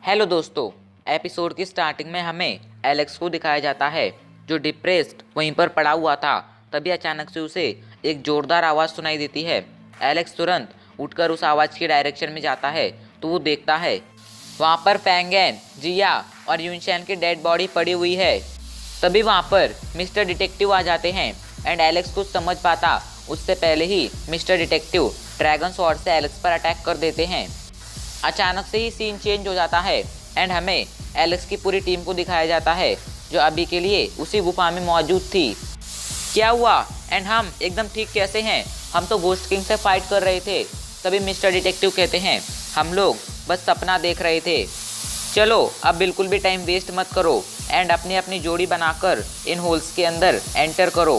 Hello दोस्तों। Episode की starting में हमें एलेक्स को दिखाया जाता है जो डिप्रेस्ड वहीं पर पड़ा हुआ था। तभी अचानक से उसे एक जोरदार आवाज़ सुनाई देती है। एलेक्स तुरंत उठकर उस आवाज़ की डायरेक्शन में जाता है तो वो देखता है वहाँ पर फैंगेन, जिया और यूनशैन की डेड बॉडी पड़ी हुई है। तभी वहाँ पर मिस्टर डिटेक्टिव आ जाते हैं एंड एलेक्स कुछ समझ पाता उससे पहले ही मिस्टर डिटेक्टिव ड्रैगन स्वॉर्ड से एलेक्स पर अटैक कर देते हैं। अचानक से ही सीन चेंज हो जाता है एंड हमें एलेक्स की पूरी टीम को दिखाया जाता है जो अभी के लिए उसी गुफा में मौजूद थी। क्या हुआ एंड हम एकदम ठीक कैसे हैं? हम तो घोस्ट किंग से फाइट कर रहे थे। तभी मिस्टर डिटेक्टिव कहते हैं हम लोग बस सपना देख रहे थे। चलो अब बिल्कुल भी टाइम वेस्ट मत करो एंड अपनी अपनी जोड़ी बनाकर इन होल्स के अंदर एंटर करो।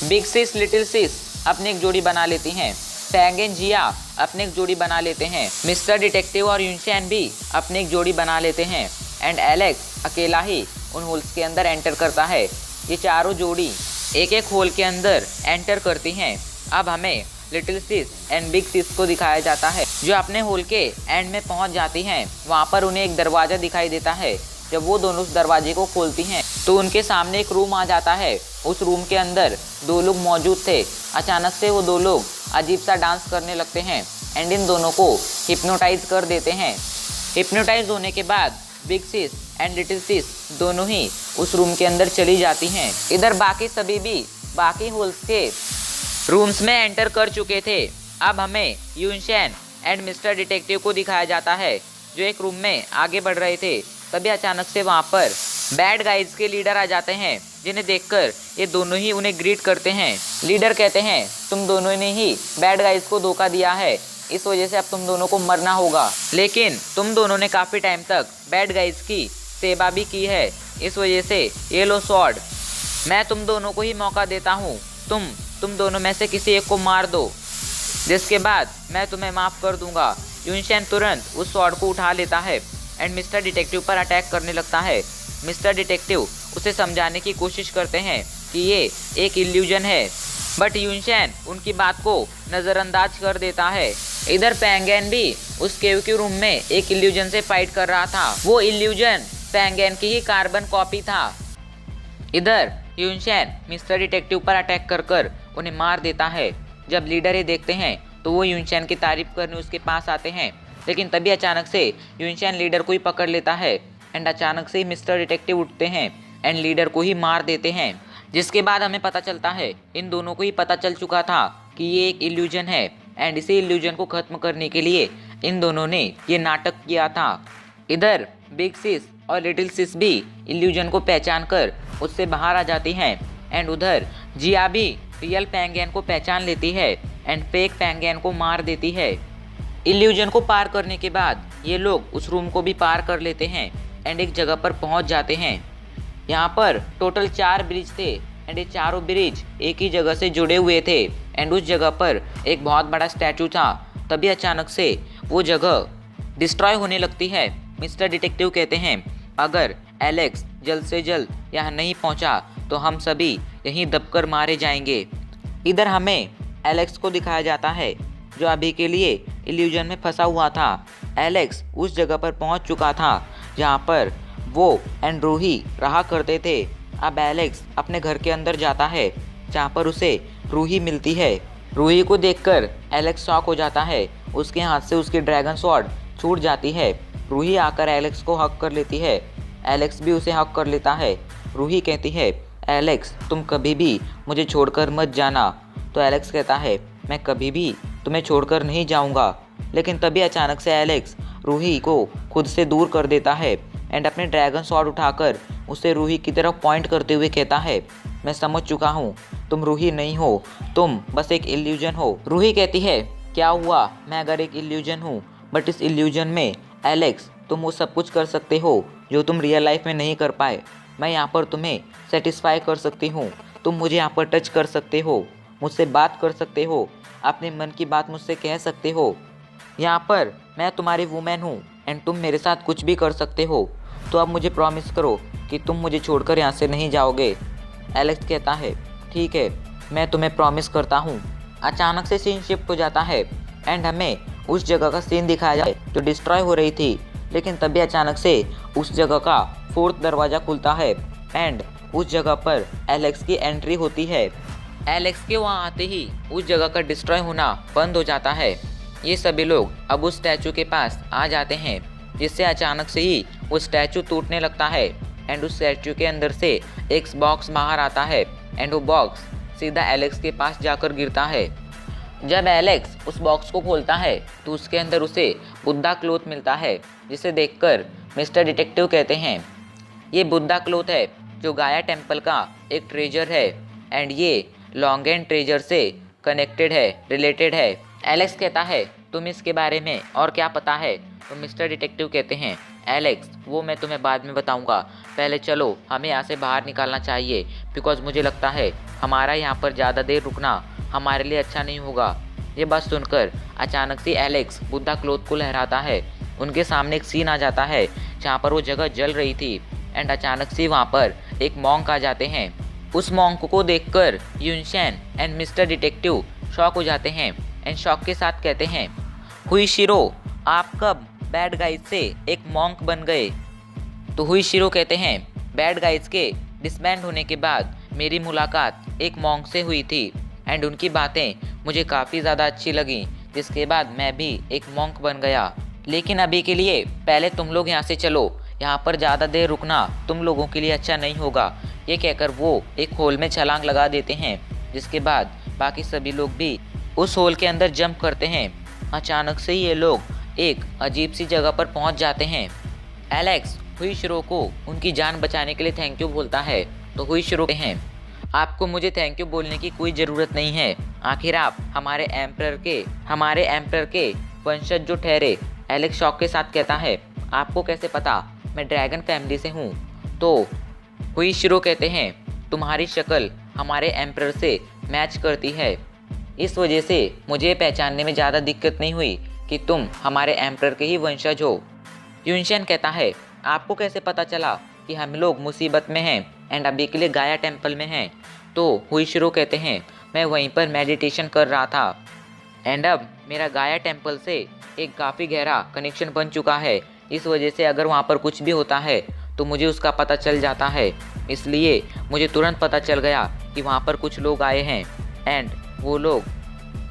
बिग सिस लिटिल सिस अपनी एक जोड़ी बना लेती हैं। फैंगेन जिया अपने एक जोड़ी बना लेते हैं। मिस्टर डिटेक्टिव और यूनशैन भी अपनी एक जोड़ी बना लेते हैं एंड एलेक्स अकेला ही उन होल्स के अंदर एंटर करता है। ये चारों जोड़ी एक एक होल के अंदर एंटर करती हैं। अब हमें लिटिल सिस एंड बिग सिस को दिखाया जाता है जो अपने होल के एंड में पहुंच जाती हैं। वहाँ पर उन्हें एक दरवाज़ा दिखाई देता है। जब वो दोनों उस दरवाजे को खोलती हैं तो उनके सामने एक रूम आ जाता है। उस रूम के अंदर दो लोग मौजूद थे। अचानक से वो दो लोग अजीब सा डांस करने लगते हैं एंड इन दोनों को हिप्नोटाइज कर देते हैं। हिप्नोटाइज होने के बाद बिग सिस एंड लिटिल सिस दोनों ही उस रूम के अंदर चली जाती हैं। इधर बाकी सभी भी बाकी होल्स के रूम्स में एंटर कर चुके थे। अब हमें यूनशैन एंड मिस्टर डिटेक्टिव को दिखाया जाता है जो एक रूम में आगे बढ़ रहे थे। तभी अचानक से वहाँ पर बैड गाइज के लीडर आ जाते हैं जिन्हें देखकर ये दोनों ही उन्हें ग्रीट करते हैं। लीडर कहते हैं तुम दोनों ने ही बैड गाइज को धोखा दिया है, इस वजह से अब तुम दोनों को मरना होगा। लेकिन तुम दोनों ने काफ़ी टाइम तक बैड गाइज की सेवा भी की है, इस वजह से ये लो स्वॉर्ड, मैं तुम दोनों को ही मौका देता हूँ। तुम दोनों में से किसी एक को मार दो, जिसके बाद मैं तुम्हें माफ़ कर दूंगा। यूनशैन तुरंत उस स्वॉर्ड को उठा लेता है एंड मिस्टर डिटेक्टिव पर अटैक करने लगता है। मिस्टर डिटेक्टिव उसे समझाने की कोशिश करते हैं कि ये एक इल्यूजन है, बट यूनशैन उनकी बात को नज़रअंदाज कर देता है। इधर फैंगेन भी उस केव के रूम में एक इल्यूजन से फाइट कर रहा था। वो इल्यूजन फैंगेन की ही कार्बन कॉपी था। इधर यूनशैन मिस्टर डिटेक्टिव पर अटैक कर उन्हें मार देता है। जब लीडर ये देखते हैं तो वो यूनशैन की तारीफ करने उसके पास आते हैं, लेकिन तभी अचानक से यूनशैन लीडर को ही पकड़ लेता है एंड अचानक से मिस्टर डिटेक्टिव उठते हैं एंड लीडर को ही मार देते हैं। जिसके बाद हमें पता चलता है इन दोनों को ही पता चल चुका था कि ये एक इल्यूजन है एंड इसी इल्यूजन को ख़त्म करने के लिए इन दोनों ने ये नाटक किया था। इधर बिग सिस और लिटिल सिस भी इल्यूजन को पहचान कर उससे बाहर आ जाती हैं एंड उधर जिया भी रियल फैंगेन को पहचान लेती है एंड फेक फैंगेन को मार देती है। इल्यूजन को पार करने के बाद ये लोग उस रूम को भी पार कर लेते हैं एंड एक जगह पर पहुंच जाते हैं। यहाँ पर टोटल 4 ब्रिज थे एंड ये चारों ब्रिज एक ही जगह से जुड़े हुए थे एंड उस जगह पर एक बहुत बड़ा स्टैचू था। तभी अचानक से वो जगह डिस्ट्रॉय होने लगती है। मिस्टर डिटेक्टिव कहते हैं अगर एलेक्स जल्द से जल्द यहाँ नहीं पहुँचा तो हम सभी यहीं दबकर मारे जाएंगे। इधर हमें एलेक्स को दिखाया जाता है जो अभी के लिए इल्यूजन में फंसा हुआ था। एलेक्स उस जगह पर पहुंच चुका था जहां पर वो एंड रूही रहा करते थे। अब एलेक्स अपने घर के अंदर जाता है जहां पर उसे रूही मिलती है। रूही को देखकर एलेक्स शॉक हो जाता है। उसके हाथ से उसकी ड्रैगन स्वॉर्ड छूट जाती है। रूही आकर एलेक्स को हक कर लेती है। एलेक्स भी उसे हक कर लेता है। रूही कहती है एलेक्स तुम कभी भी मुझे छोड़कर मत जाना। तो एलेक्स कहता है मैं कभी भी तुम्हें छोड़कर नहीं जाऊंगा। लेकिन तभी अचानक से एलेक्स रूही को खुद से दूर कर देता है एंड अपने ड्रैगन स्वॉर्ड उठाकर उसे रूही की तरफ पॉइंट करते हुए कहता है मैं समझ चुका हूँ, तुम रूही नहीं हो, तुम बस एक इल्यूजन हो। रूही कहती है क्या हुआ, मैं अगर एक इल्यूजन हूँ बट इस इल्यूजन में एलेक्स तुम वो सब कुछ कर सकते हो जो तुम रियल लाइफ में नहीं कर पाए। मैं यहाँ पर तुम्हें सेटिस्फाई कर सकती हूँ, तुम मुझे यहाँ पर टच कर सकते हो, मुझसे बात कर सकते हो, अपने मन की बात मुझसे कह सकते हो। यहाँ पर मैं तुम्हारी वुमेन हूँ एंड तुम मेरे साथ कुछ भी कर सकते हो। तो अब मुझे प्रॉमिस करो कि तुम मुझे छोड़कर यहाँ से नहीं जाओगे। एलेक्स कहता है ठीक है, मैं तुम्हें प्रॉमिस करता हूँ। अचानक से सीन शिफ्ट हो जाता है एंड हमें उस जगह का सीन दिखाया जाए जो डिस्ट्रॉय हो रही थी। लेकिन तभी अचानक से उस जगह का 4th दरवाज़ा खुलता है एंड उस जगह पर एलेक्स की एंट्री होती है। एलेक्स के वहाँ आते ही उस जगह का डिस्ट्रॉय होना बंद हो जाता है। ये सभी लोग अब उस स्टैचू के पास आ जाते हैं, जिससे अचानक से ही वो स्टैचू टूटने लगता है एंड उस स्टैचू के अंदर से एक बॉक्स बाहर आता है एंड वो बॉक्स सीधा एलेक्स के पास जाकर गिरता है। जब एलेक्स उस बॉक्स को खोलता है तो उसके अंदर उसे बुद्धा क्लोथ मिलता है, जिसे देखकर मिस्टर डिटेक्टिव कहते हैं ये बुद्धा क्लोथ है जो गाया टेम्पल का एक ट्रेजर है एंड ये लॉन्गेन ट्रेजर से कनेक्टेड है, रिलेटेड है। एलेक्स कहता है तुम इसके बारे में और क्या पता है? तो मिस्टर डिटेक्टिव कहते हैं एलेक्स वो मैं तुम्हें बाद में बताऊंगा, पहले चलो हमें यहाँ से बाहर निकालना चाहिए बिकॉज मुझे लगता है हमारा यहाँ पर ज़्यादा देर रुकना हमारे लिए अच्छा नहीं होगा। ये बात सुनकर अचानक से एलेक्स बुद्धा क्लोथ को लहराता है। उनके सामने एक सीन आ जाता है जहाँ पर वो जगह जल रही थी एंड अचानक से वहाँ पर एक मॉन्क आ जाते हैं। उस मॉन्क को देखकर युनशेन एंड मिस्टर डिटेक्टिव शॉक हो जाते हैं एंड शॉक के साथ कहते हैं हुईशिरो आप कब बैड गाइज से एक मॉन्क बन गए? तो हुईशिरो कहते हैं बैड गाइज के डिसबैंड होने के बाद मेरी मुलाकात एक मॉन्क से हुई थी एंड उनकी बातें मुझे काफ़ी ज़्यादा अच्छी लगी, जिसके बाद मैं भी एक मॉन्क बन गया। लेकिन अभी के लिए पहले तुम लोग यहाँ से चलो, यहाँ पर ज़्यादा देर रुकना तुम लोगों के लिए अच्छा नहीं होगा। ये कहकर वो एक होल में छलांग लगा देते हैं, जिसके बाद बाकी सभी लोग भी उस होल के अंदर जंप करते हैं। अचानक से ये लोग एक अजीब सी जगह पर पहुंच जाते हैं। एलेक्स हुईशिरो को उनकी जान बचाने के लिए थैंक यू बोलता है, तो हुईशिरो कहते हैं आपको मुझे थैंक यू बोलने की कोई ज़रूरत नहीं है, आखिर आप हमारे एम्परर के वंशज जो ठहरे। एलेक्स शॉक के साथ कहता है आपको कैसे पता मैं ड्रैगन फैमिली से हूँ? तो हुईशिरो कहते हैं तुम्हारी शक्ल हमारे एम्परर से मैच करती है, इस वजह से मुझे पहचानने में ज़्यादा दिक्कत नहीं हुई कि तुम हमारे एम्परर के ही वंशज हो। युनशेन कहता है आपको कैसे पता चला कि हम लोग मुसीबत में हैं एंड अभी के लिए गाया टेम्पल में हैं? तो हुईशिरो कहते हैं मैं वहीं पर मेडिटेशन कर रहा था एंड अब मेरा गाया टेम्पल से एक काफ़ी गहरा कनेक्शन बन चुका है, इस वजह से अगर वहाँ पर कुछ भी होता है तो मुझे उसका पता चल जाता है। इसलिए मुझे तुरंत पता चल गया कि वहाँ पर कुछ लोग आए हैं एंड वो लोग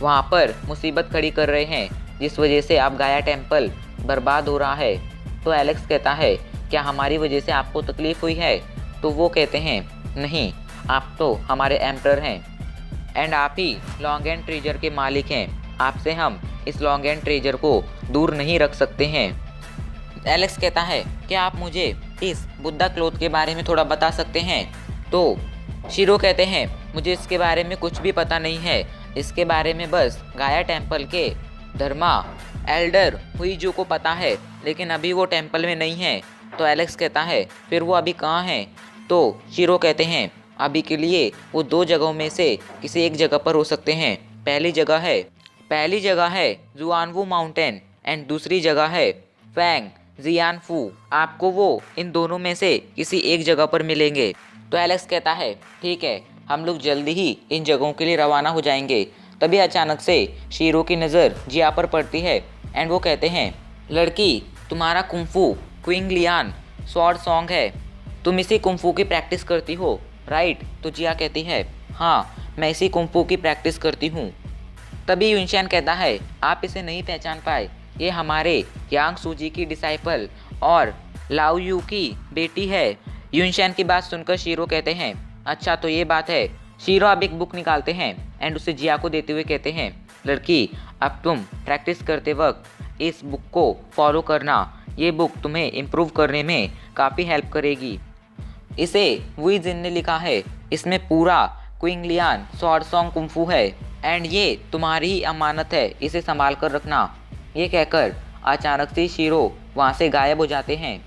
वहाँ पर मुसीबत खड़ी कर रहे हैं, जिस वजह से अब गाया टेम्पल बर्बाद हो रहा है। तो एलेक्स कहता है क्या हमारी वजह से आपको तकलीफ़ हुई है? तो वो कहते हैं नहीं, आप तो हमारे एम्परर हैं एंड आप ही लॉन्गेन ट्रेजर के मालिक हैं, आपसे हम इस लॉन्गेन ट्रेजर को दूर नहीं रख सकते हैं। एलेक्स कहता है क्या आप मुझे इस बुद्धा क्लोथ के बारे में थोड़ा बता सकते हैं? तो शिरो कहते हैं मुझे इसके बारे में कुछ भी पता नहीं है, इसके बारे में बस गाया टेम्पल के धर्मा एल्डर हुईजू को पता है, लेकिन अभी वो टेम्पल में नहीं है। तो एलेक्स कहता है फिर वो अभी कहाँ हैं? तो शिरो कहते हैं अभी के लिए वो 2 जगहों में से किसी एक जगह पर हो सकते हैं। पहली जगह है जुआनवू माउंटेन एंड दूसरी जगह है फैंग जियानफू। आपको वो इन दोनों में से किसी एक जगह पर मिलेंगे। तो एलेक्स कहता है ठीक है, हम लोग जल्दी ही इन जगहों के लिए रवाना हो जाएंगे। तभी अचानक से शीरो की नज़र जिया पर पड़ती है एंड वो कहते हैं लड़की तुम्हारा kung fu Qing Lian sword song है, तुम इसी कुंफू की प्रैक्टिस करती हो राइट? तो जिया कहती है हाँ मैं इसी कुंफू की प्रैक्टिस करती हूँ। तभी युनशेन कहता है आप इसे नहीं पहचान पाए, ये हमारे यांग सूजी की डिसाइपल और लाओ यू की बेटी है। युनशेन की बात सुनकर शीरो कहते हैं अच्छा तो ये बात है। शीरो अब एक बुक निकालते हैं एंड उसे जिया को देते हुए कहते हैं लड़की अब तुम प्रैक्टिस करते वक्त इस बुक को फॉलो करना, ये बुक तुम्हें इम्प्रूव करने में काफ़ी हेल्प करेगी। इसे वुई जिन ने लिखा है, इसमें पूरा Qing Lian sword song kung fu है एंड ये तुम्हारी ही अमानत है, इसे संभाल कर रखना। ये कहकर अचानक से शीरो वहाँ से गायब हो जाते हैं।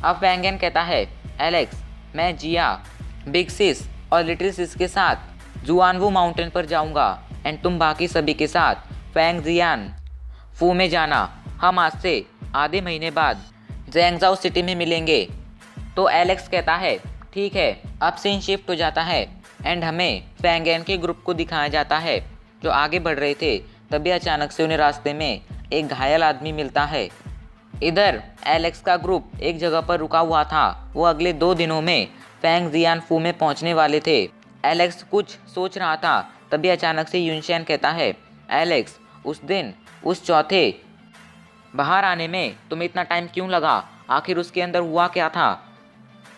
अब फैंगन कहता है एलेक्स मैं जिया बिग सिस और लिटिल सिस के साथ जुआनवू माउंटेन पर जाऊंगा एंड तुम बाकी सभी के साथ फैंग जियान फू में जाना, हम आज से आधे महीने बाद ज़ैंगज़ाओ सिटी में मिलेंगे। तो एलेक्स कहता है ठीक है। अब सीन शिफ्ट हो जाता है एंड हमें फैंगन के ग्रुप को दिखाया जाता है जो आगे बढ़ रहे थे। तभी अचानक से उन्हें रास्ते में एक घायल आदमी मिलता है। इधर एलेक्स का ग्रुप एक जगह पर रुका हुआ था। वो अगले 2 दिनों में फेंग जियानफू में पहुंचने वाले थे। एलेक्स कुछ सोच रहा था, तभी अचानक से युनशेन कहता है, एलेक्स उस दिन उस चौथे बाहर आने में तुम्हें इतना टाइम क्यों लगा? आखिर उसके अंदर हुआ क्या था?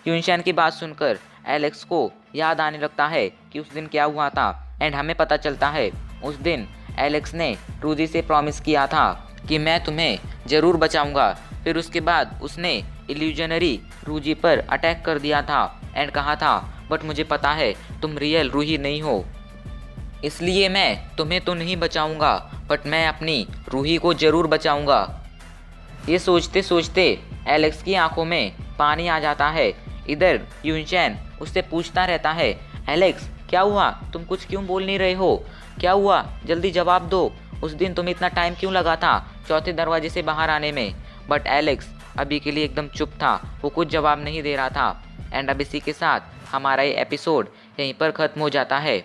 युनशेन की बात सुनकर एलेक्स को याद आने लगता है कि उस दिन क्या हुआ था। एंड हमें पता चलता है उस दिन एलेक्स ने रूजी से प्रॉमिस किया था कि मैं तुम्हें ज़रूर बचाऊंगा। फिर उसके बाद उसने इल्यूजनरी रूजी पर अटैक कर दिया था एंड कहा था, बट मुझे पता है तुम रियल रूही नहीं हो, इसलिए मैं तुम्हें तो नहीं बचाऊंगा, बट मैं अपनी रूही को ज़रूर बचाऊंगा। ये सोचते सोचते एलेक्स की आंखों में पानी आ जाता है। इधर युनशेन उससे पूछता रहता है, एलेक्स क्या हुआ? तुम कुछ क्यों बोल नहीं रहे हो? क्या हुआ? जल्दी जवाब दो। उस दिन तुम्हें इतना टाइम क्यों लगा था चौथे दरवाजे से बाहर आने में? बट एलेक्स अभी के लिए एकदम चुप था, वो कुछ जवाब नहीं दे रहा था। एंड अब इसी के साथ हमारा ये एपिसोड यहीं पर ख़त्म हो जाता है।